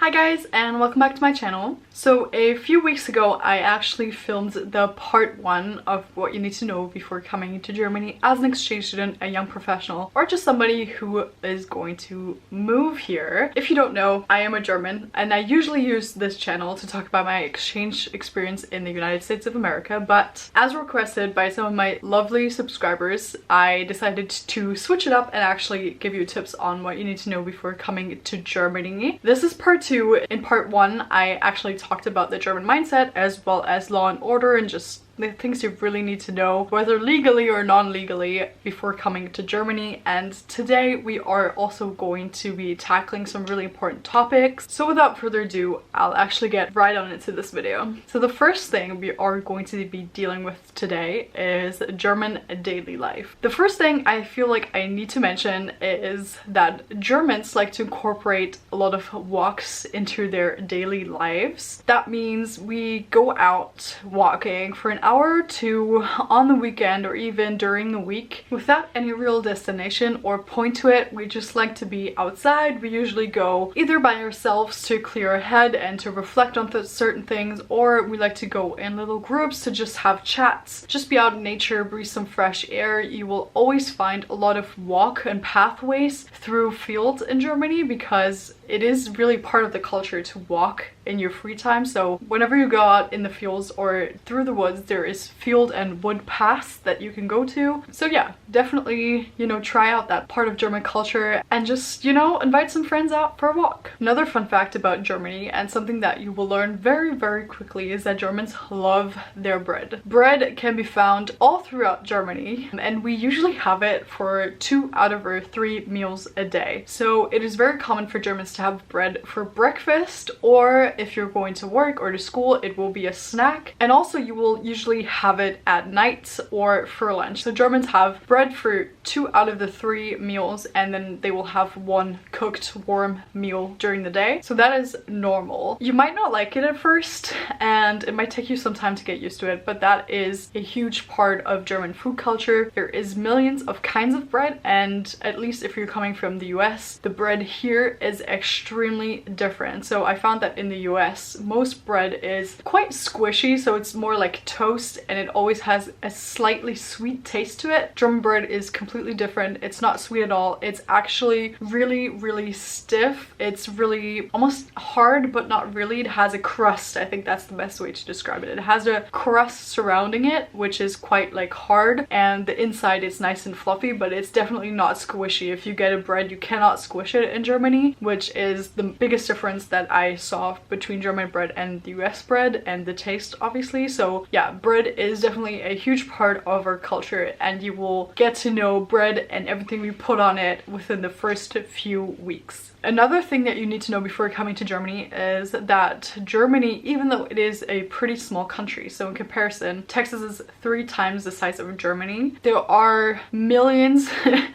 Hi guys, and welcome back to my channel. So a few weeks ago I actually filmed the part 1 of what you need to know before coming to Germany as an exchange student, a young professional, or just somebody who is going to move here. If you don't know, I am a German and I usually use this channel to talk about my exchange experience in the United States of America, but as requested by some of my lovely subscribers, I decided to switch it up and actually give you tips on what you need to know before coming to Germany. This is part 2. In part 1, I actually talked about the German mindset as well as law and order and just the things you really need to know, whether legally or non-legally, before coming to Germany. And today we are also going to be tackling some really important topics. So without further ado, I'll actually get right on into this video. So the first thing we are going to be dealing with today is German daily life. The first thing I feel like I need to mention is that Germans like to incorporate a lot of walks into their daily lives. That means we go out walking for an hour or two on the weekend or even during the week without any real destination or point to it. We just like to be outside. We usually go either by ourselves to clear our head and to reflect on certain things, or we like to go in little groups to just have chats, just be out in nature, breathe some fresh air. You will always find a lot of walk and pathways through fields in Germany because it is really part of the culture to walk in your free time. So whenever you go out in the fields or through the woods, there is field and wood paths that you can go to. So yeah, definitely, try out that part of German culture and just, invite some friends out for a walk. Another fun fact about Germany, and something that you will learn very, very quickly, is that Germans love their bread. Bread can be found all throughout Germany, and we usually have it for 2 out of our 3 meals a day. So it is very common for Germans to have bread for breakfast, or if you're going to work or to school, it will be a snack. And also you will usually have it at night or for lunch. So Germans have bread for 2 out of the 3 meals, and then they will have 1 cooked warm meal during the day. So that is normal. You might not like it at first and it might take you some time to get used to it, but that is a huge part of German food culture. There is millions of kinds of bread, and at least if you're coming from the US, the bread here is extremely different. So I found that in the US, most bread is quite squishy, so it's more like toast, and it always has a slightly sweet taste to it. German bread is completely different. It's not sweet at all. It's actually really, really stiff. It's really almost hard, but not really. It has a crust. I think that's the best way to describe it. It has a crust surrounding it, which is quite like hard, and the inside is nice and fluffy, but it's definitely not squishy. If you get a bread, you cannot squish it in Germany, which is the biggest difference that I saw between German bread and the US bread, and the taste obviously. So yeah, bread is definitely a huge part of our culture, and you will get to know bread and everything we put on it within the first few weeks. Another thing that you need to know before coming to Germany is that Germany, even though it is a pretty small country, so in comparison, Texas is 3 times the size of Germany, there are millions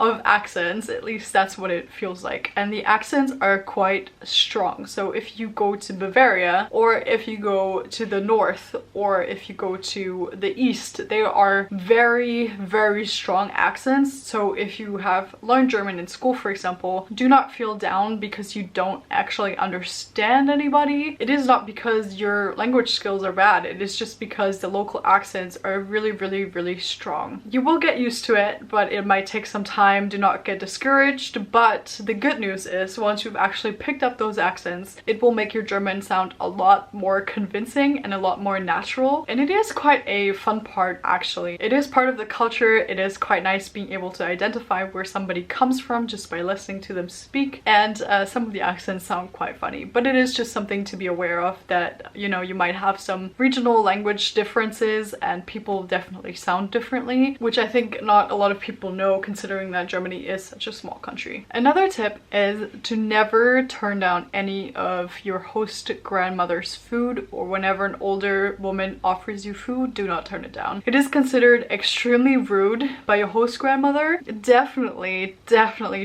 of accents, at least that's what it feels like, and the accents are quite strong. So if you go to Bavaria, or if you go to the north, or if you go to the east, there are very, very strong accents. So if you have learned German in school, for example, do not feel down because you don't actually understand anybody. It is not because your language skills are bad, it is just because the local accents are really, really, really strong. You will get used to it, but it might take some time. Do not get discouraged, but the good news is once you've actually picked up those accents, it will make your German sound a lot more convincing and a lot more natural, and it is quite a fun part actually. It is part of the culture. It is quite nice being able to identify where somebody comes from just by listening to them speak, and some of the accents sound quite funny, but it is just something to be aware of, that you might have some regional language differences and people definitely sound differently, which I think not a lot of people know considering that Germany is such a small country. Another tip is to never turn down any of your host host grandmother's food, or whenever an older woman offers you food, do not turn it down. It is considered extremely rude by a host grandmother. Definitely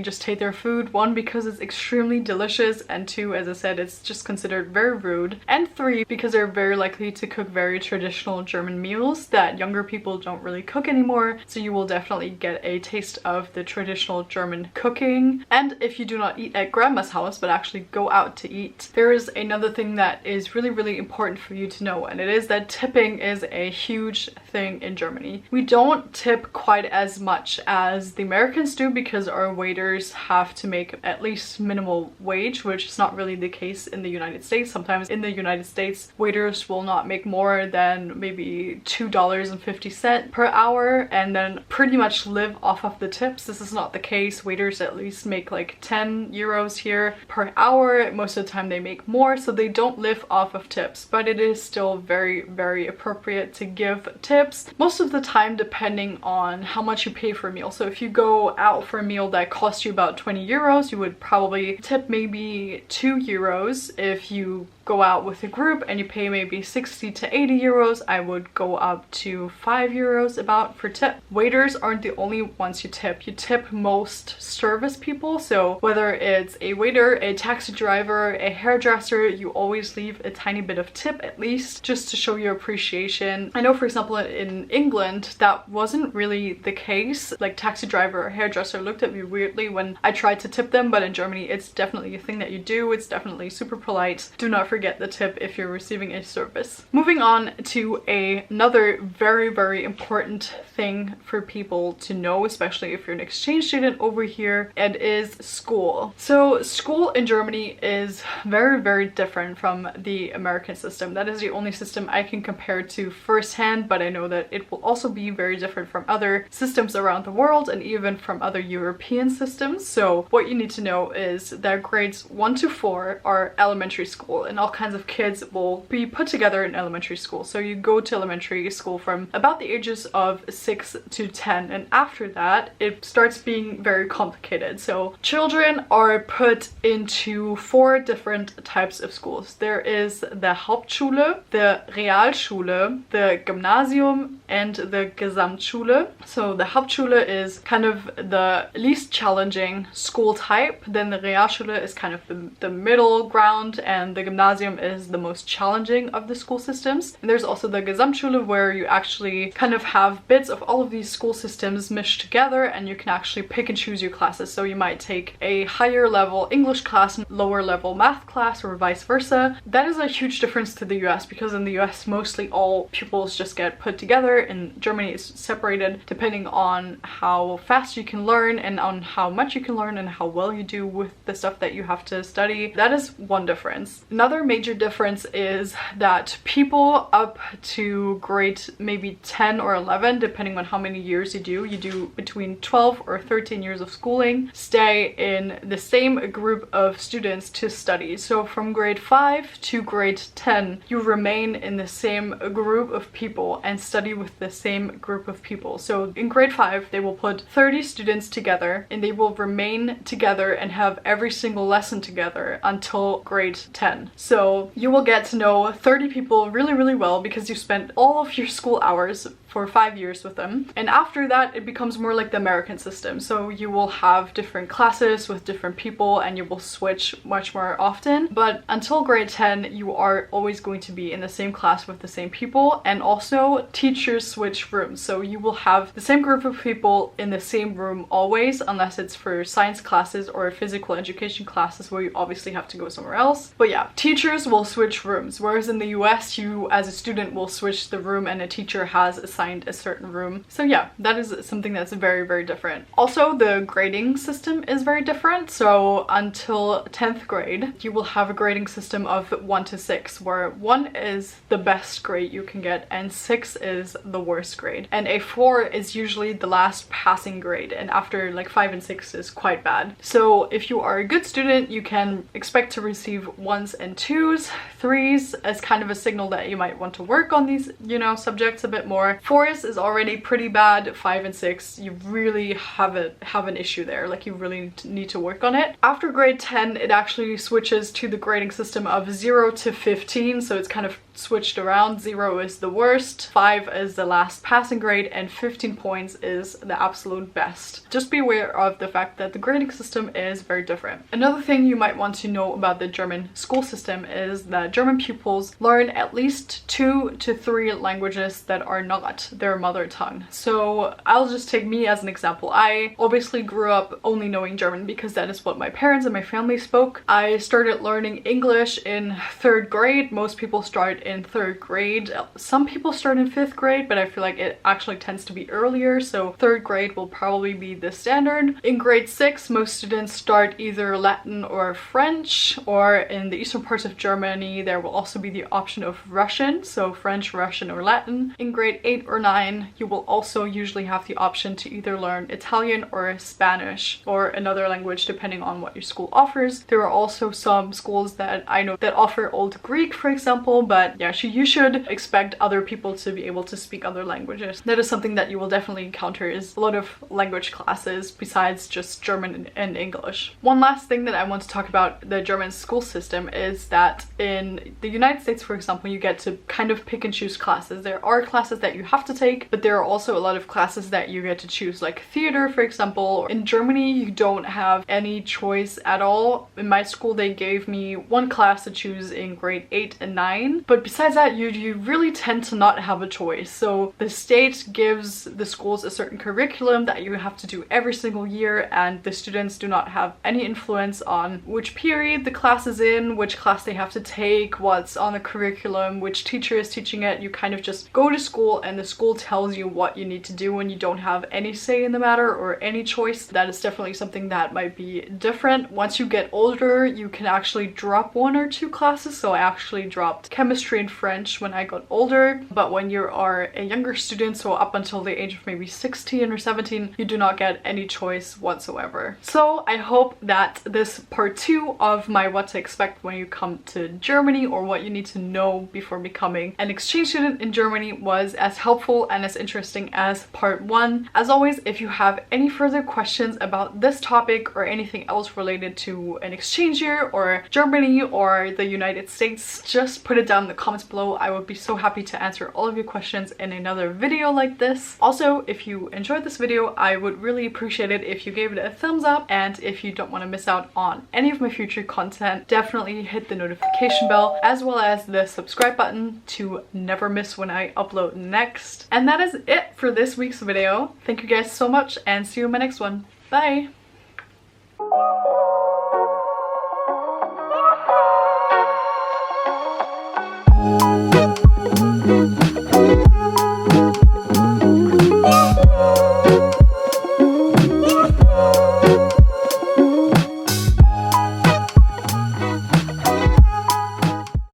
just take their food. One, because it's extremely delicious, and two, as I said, it's just considered very rude. And three, because they're very likely to cook very traditional German meals that younger people don't really cook anymore. So you will definitely get a taste of the traditional German cooking. And if you do not eat at grandma's house, but actually go out to eat, there is another thing that is really important for you to know, and it is that tipping is a huge thing in Germany. We don't tip quite as much as the Americans do because our waiters have to make at least minimal wage, which is not really the case in the United States. Sometimes in the United States, waiters will not make more than maybe $2.50 per hour and then pretty much live off of the tips. This is not the case. Waiters at least make like 10 euros here per hour. Most of the time they make more, so they don't live off of tips, but it is still very appropriate to give tips. Most of the time, depending on how much you pay for a meal. So if you go out for a meal that costs you about 20 euros, you would probably tip maybe 2 euros. If you go out with a group and you pay maybe 60 to 80 euros, I would go up to 5 euros about for tip. Waiters aren't the only ones you tip. You tip most service people, so whether it's a waiter, a taxi driver, a hairdresser, you always leave a tiny bit of tip at least, just to show your appreciation. I know, for example, in England that wasn't really the case. Like, taxi driver or hairdresser looked at me weirdly when I tried to tip them, but in Germany it's definitely a thing that you do. It's definitely super polite. Do not forget the tip if you're receiving a service. Moving on to another very important thing for people to know, especially if you're an exchange student over here, and is school. So school in Germany is very different from the American system. That is the only system I can compare to firsthand, but I know that it will also be very different from other systems around the world and even from other European systems. So what you need to know is that grades 1 to 4 are elementary school, and all kinds of kids will be put together in elementary school. So you go to elementary school from about the ages of 6 to 10, and after that it starts being very complicated. So children are put into 4 different types of schools. There is the Hauptschule, the Realschule, the Gymnasium, and the Gesamtschule. So the Hauptschule is kind of the least challenging school type, then the Realschule is kind of the middle ground, and the Gymnasium is the most challenging of the school systems. And there's also the Gesamtschule, where you actually kind of have bits of all of these school systems meshed together, and you can actually pick and choose your classes. So you might take a higher level English class and lower level math class, or vice versa. That is a huge difference to the US, because in the US mostly all pupils just get put together. In Germany it's separated depending on how fast you can learn and on how much you can learn and how well you do with the stuff that you have to study. That is one difference. Another major difference is that people up to grade maybe 10 or 11, depending on how many years you do between 12 or 13 years of schooling, stay in the same group of students to study. So from grade 5 to grade 10, you remain in the same group of people and study with the same group of people. So in grade 5, they will put 30 students together and they will remain together and have every single lesson together until grade 10. So you will get to know 30 people really well because you spent all of your school hours for 5 years with them. And after that, it becomes more like the American system. So you will have different classes with different people and you will switch much more often. But until grade 10, you are always going to be in the same class with the same people. And also teachers switch rooms. So you will have the same group of people in the same room always, unless it's for science classes or physical education classes where you obviously have to go somewhere else. But yeah, teachers will switch rooms. Whereas in the US, you as a student will switch the room and a teacher has assigned a certain room. So yeah, that is something that's very different. Also, the grading system is very different. So until 10th grade, you will have a grading system of 1 to 6, where 1 is the best grade you can get and 6 is the worst grade. And a 4 is usually the last passing grade, and after like 5 and 6 is quite bad. So if you are a good student, you can expect to receive 1s and 2s, 3s as kind of a signal that you might want to work on these, you know, subjects a bit more. 4s is already pretty bad. 5 and 6, you really have an issue there. Like, you really need to work on it. After grade 10, it actually switches to the grading system of 0 to 15, so it's kind of switched around. 0 is the worst, 5 is the last passing grade, and 15 points is the absolute best. Just be aware of the fact that the grading system is very different. Another thing you might want to know about the German school system is that German pupils learn at least 2 to 3 languages that are not their mother tongue. So I'll just take me as an example. I obviously grew up only knowing German because that is what my parents and my family spoke. I started learning English in 3rd grade. Most people start in 3rd grade. Some people start in 5th grade, but I feel like it actually tends to be earlier, so 3rd grade will probably be the standard. In grade 6, most students start either Latin or French, or in the eastern parts of Germany there will also be the option of Russian, so French, Russian, or Latin. In grade 8 or 9, you will also usually have the option to either learn Italian or Spanish, or another language depending on what your school offers. There are also some schools that I know that offer Old Greek, for example, but yeah, you should expect other people to be able to speak other languages. That is something that you will definitely encounter, is a lot of language classes besides just German and English. One last thing that I want to talk about the German school system is that in the United States, for example, you get to kind of pick and choose classes. There are classes that you have to take, but there are also a lot of classes that you get to choose, like theater, for example. In Germany, you don't have any choice at all. In my school, they gave me one class to choose in grade 8 and 9, but besides that, you really tend to not have a choice. So the state gives the schools a certain curriculum that you have to do every single year, and the students do not have any influence on which period the class is in, which class they have to take, what's on the curriculum, which teacher is teaching it. You kind of just go to school and the school tells you what you need to do, and you don't have any say in the matter or any choice. That is definitely something that might be different. Once you get older, you can actually drop 1 or 2 classes. So I actually dropped chemistry and French when I got older, but when you are a younger student, so up until the age of maybe 16 or 17, you do not get any choice whatsoever. So I hope that this part 2 of my what to expect when you come to Germany, or what you need to know before becoming an exchange student in Germany, was as helpful and as interesting as part 1. As always, if you have any further questions about this topic or anything else related to an exchange year or Germany or the United States, just put it down in the comments below. I would be so happy to answer all of your questions in another video like this. Also, if you enjoyed this video, I would really appreciate it if you gave it a thumbs up, and if you don't want to miss out on any of my future content, definitely hit the notification bell as well as the subscribe button to never miss when I upload next. And that is it for this week's video. Thank you guys so much, and see you in my next one. Bye!